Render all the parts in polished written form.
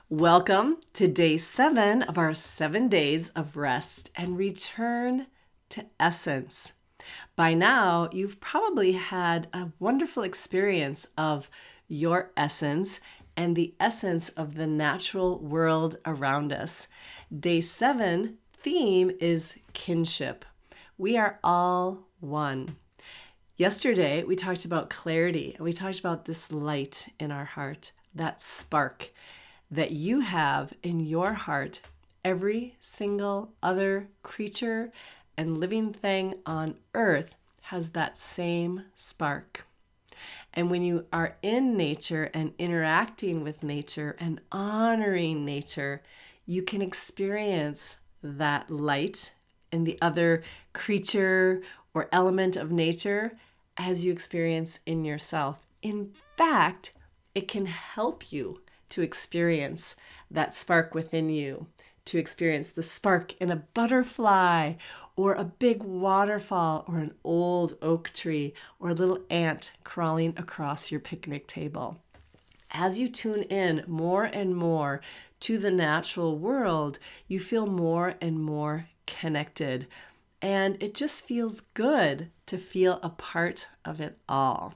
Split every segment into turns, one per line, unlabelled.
Welcome to day 7 of our 7 days of rest and return to essence. By now, you've probably had a wonderful experience of your essence and the essence of the natural world around us. Day 7 theme is kinship. We are all one. Yesterday, we talked about clarity and we talked about this light in our heart, that spark that you have in your heart. Every single other creature and living thing on earth has that same spark. And when you are in nature and interacting with nature and honoring nature, you can experience that light in the other creature or element of nature as you experience in yourself. In fact, it can help you to experience that spark within you, to experience the spark in a butterfly or a big waterfall or an old oak tree or a little ant crawling across your picnic table. As you tune in more and more to the natural world, you feel more and more connected. And it just feels good to feel a part of it all.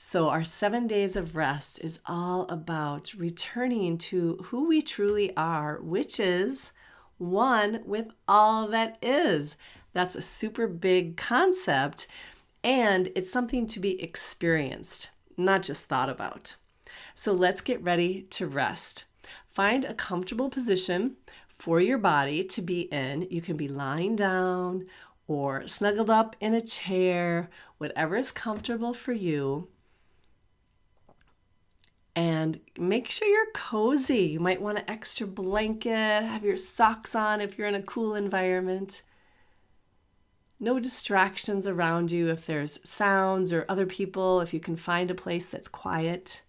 So our 7 days of rest is all about returning to who we truly are, which is one with all that is. That's a super big concept, and it's something to be experienced, not just thought about. So let's get ready to rest. Find a comfortable position for your body to be in. You can be lying down or snuggled up in a chair, whatever is comfortable for you. And make sure you're cozy. You might want an extra blanket, have your socks on if you're in a cool environment. No distractions around you if there's sounds or other people, if you can find a place that's quiet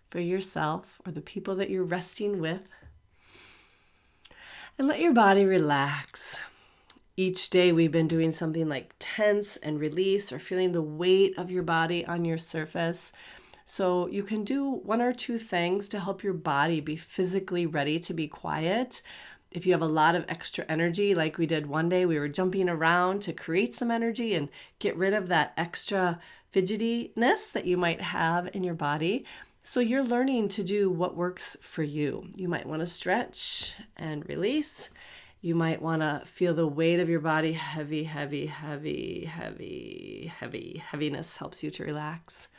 for yourself or the people that you're resting with. And let your body relax. Each day we've been doing something like tense and release or feeling the weight of your body on your surface. So you can do one or two things to help your body be physically ready to be quiet. If you have a lot of extra energy, like we did one day, we were jumping around to create some energy and get rid of that extra fidgetiness that you might have in your body. So you're learning to do what works for you. You might want to stretch and release. You might want to feel the weight of your body, heavy. Heaviness helps you to relax.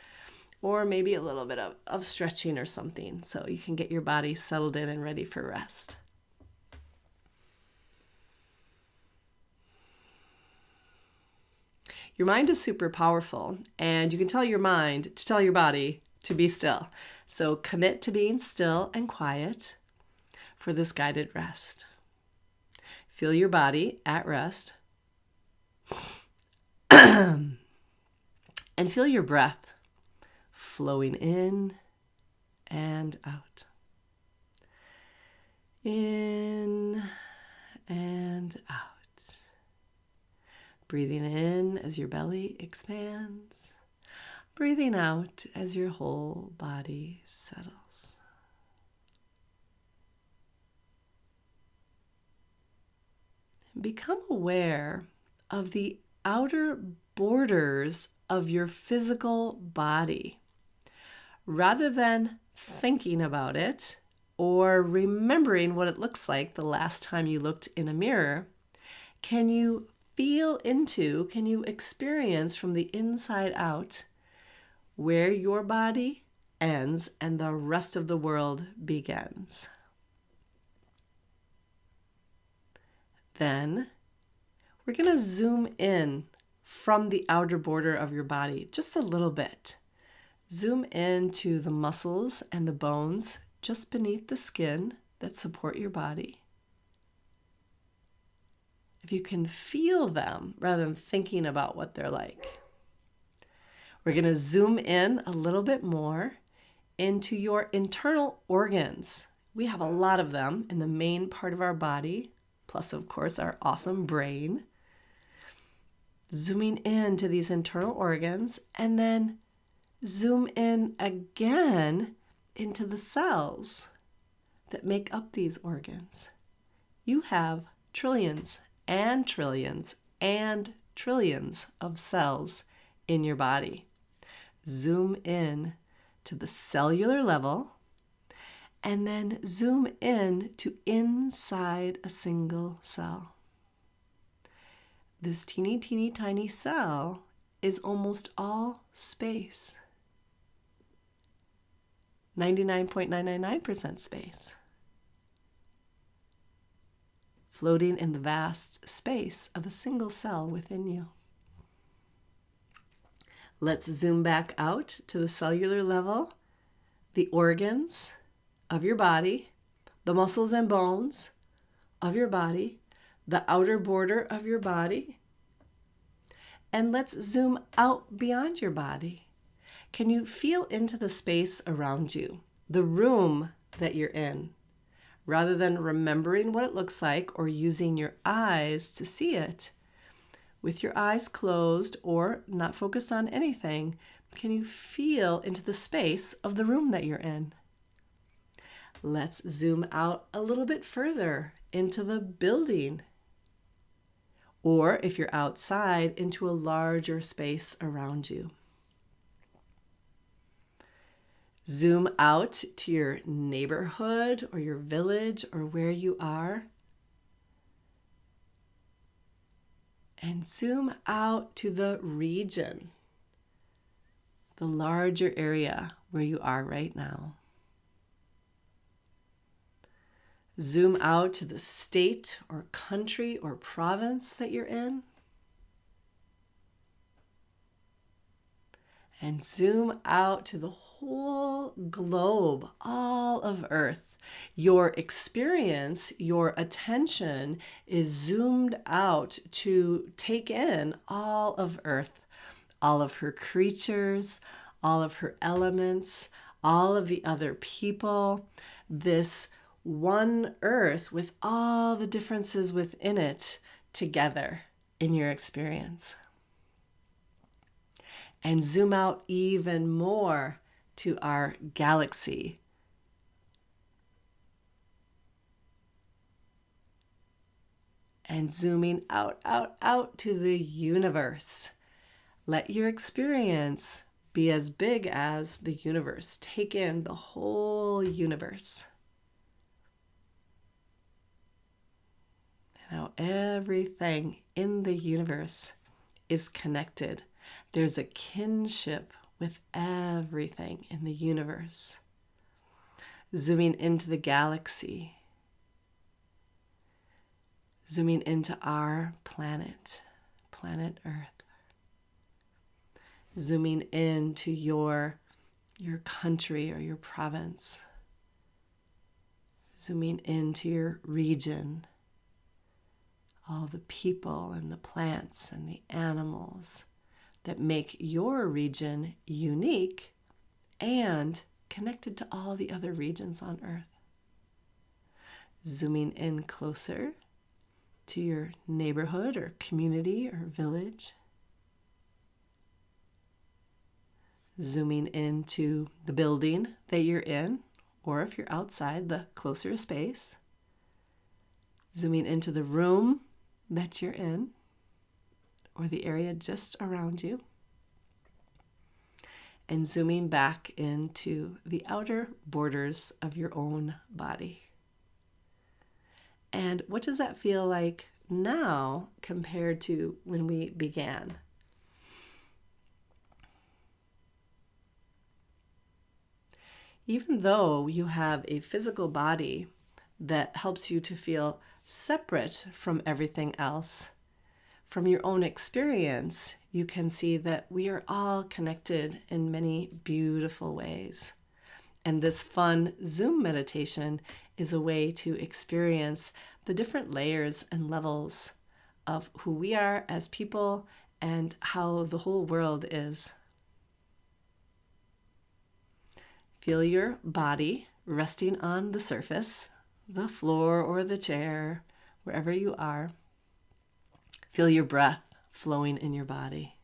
Or maybe a little bit of stretching or something so you can get your body settled in and ready for rest. Your mind is super powerful, and you can tell your mind to tell your body to be still. So commit to being still and quiet for this guided rest. Feel your body at rest. And feel your breath flowing in and out. In and out. Breathing in as your belly expands. Breathing out as your whole body settles. Become aware of the outer borders of your physical body. Rather than thinking about it or remembering what it looks like the last time you looked in a mirror, can you experience from the inside out where your body ends and the rest of the world begins? Then we're going to zoom in from the outer border of your body just a little bit. Zoom into the muscles and the bones just beneath the skin that support your body. If you can feel them rather than thinking about what they're like. We're going to zoom in a little bit more into your internal organs. We have a lot of them in the main part of our body, plus, of course, our awesome brain. Zooming into these internal organs and then zoom in again into the cells that make up these organs. You have trillions and trillions and trillions of cells in your body. Zoom in to the cellular level and then zoom in to inside a single cell. This teeny, teeny, tiny cell is almost all space. 99.999% space. Floating in the vast space of a single cell within you. Let's zoom back out to the cellular level, the organs of your body, the muscles and bones of your body, the outer border of your body. And let's zoom out beyond your body. Can you feel into the space around you, the room that you're in? Rather than remembering what it looks like or using your eyes to see it, with your eyes closed or not focused on anything, can you feel into the space of the room that you're in? Let's zoom out a little bit further into the building. Or if you're outside, into a larger space around you. Zoom out to your neighborhood or your village or where you are. And zoom out to the region, the larger area where you are right now. Zoom out to the state or country or province that you're in. And zoom out to the whole globe, all of Earth. Your experience, your attention is zoomed out to take in all of Earth, all of her creatures, all of her elements, all of the other people, this one Earth with all the differences within it together in your experience. And zoom out even more to our galaxy. And zooming out, out, out to the universe. Let your experience be as big as the universe. Take in the whole universe. And how everything in the universe is connected. There's a kinship with everything in the universe. Zooming into the galaxy. Zooming into our planet, planet Earth. Zooming into your country or your province. Zooming into your region. All the people and the plants and the animals that make your region unique and connected to all the other regions on Earth. Zooming in closer to your neighborhood or community or village. Zooming into the building that you're in, or if you're outside, the closer space. Zooming into the room that you're in, or the area just around you, and zooming back into the outer borders of your own body. And what does that feel like now compared to when we began? Even though you have a physical body that helps you to feel separate from everything else, from your own experience, you can see that we are all connected in many beautiful ways. And this fun Zoom meditation is a way to experience the different layers and levels of who we are as people and how the whole world is. Feel your body resting on the surface, the floor or the chair, wherever you are. Feel your breath flowing in your body.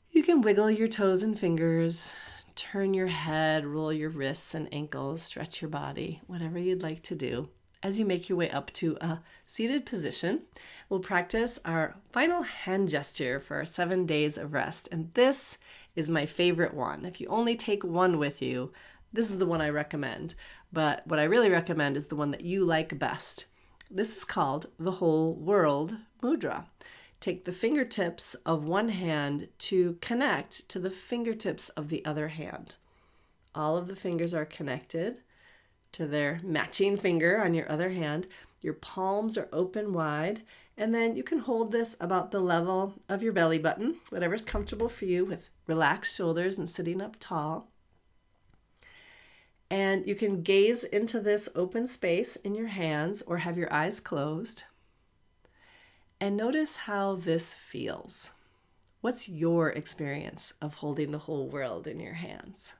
You can wiggle your toes and fingers turn your head, roll your wrists and ankles, stretch your body, whatever you'd like to do. As you make your way up to a seated position, we'll practice our final hand gesture for our 7 days of rest. And this is my favorite one. If you only take one with you, this is the one I recommend. But what I really recommend is the one that you like best. This is called the whole world mudra. Take the fingertips of one hand to connect to the fingertips of the other hand. All of the fingers are connected to their matching finger on your other hand. Your palms are open wide, and then you can hold this about the level of your belly button, whatever's comfortable for you, with relaxed shoulders and sitting up tall. And you can gaze into this open space in your hands or have your eyes closed. And notice how this feels. What's your experience of holding the whole world in your hands?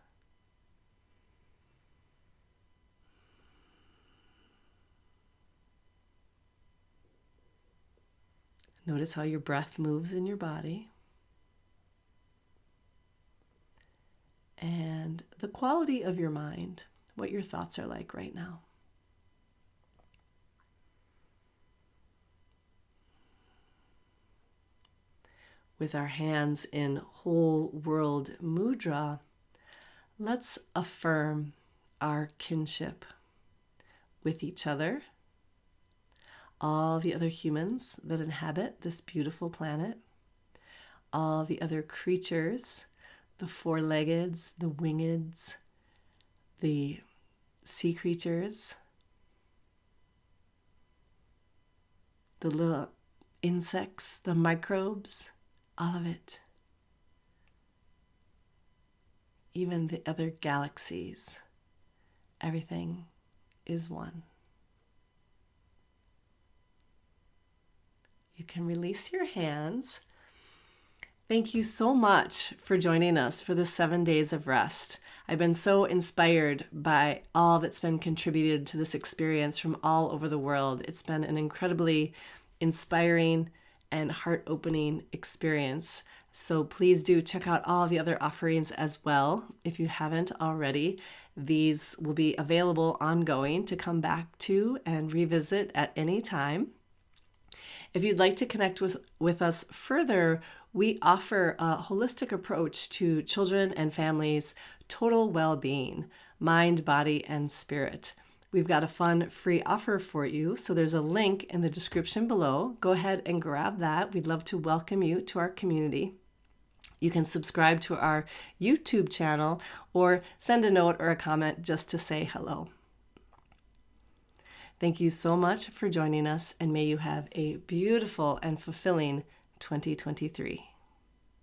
Notice how your breath moves in your body. And the quality of your mind, what your thoughts are like right now. With our hands in whole world mudra, let's affirm our kinship with each other, all the other humans that inhabit this beautiful planet, all the other creatures, the four-leggeds, the wingeds, the sea creatures, the little insects, the microbes, all of it. Even the other galaxies. Everything is one. You can release your hands. Thank you so much for joining us for the 7 days of rest. I've been so inspired by all that's been contributed to this experience from all over the world. It's been an incredibly inspiring and heart-opening experience. So please do check out all the other offerings as well. If you haven't already, these will be available ongoing to come back to and revisit at any time. If you'd like to connect with us further, we offer a holistic approach to children and families' total well-being, mind, body, and spirit. We've got a fun free offer for you, so there's a link in the description below. Go ahead and grab that. We'd love to welcome you to our community. You can subscribe to our YouTube channel or send a note or a comment just to say hello. Thank you so much for joining us, and may you have a beautiful and fulfilling 2023.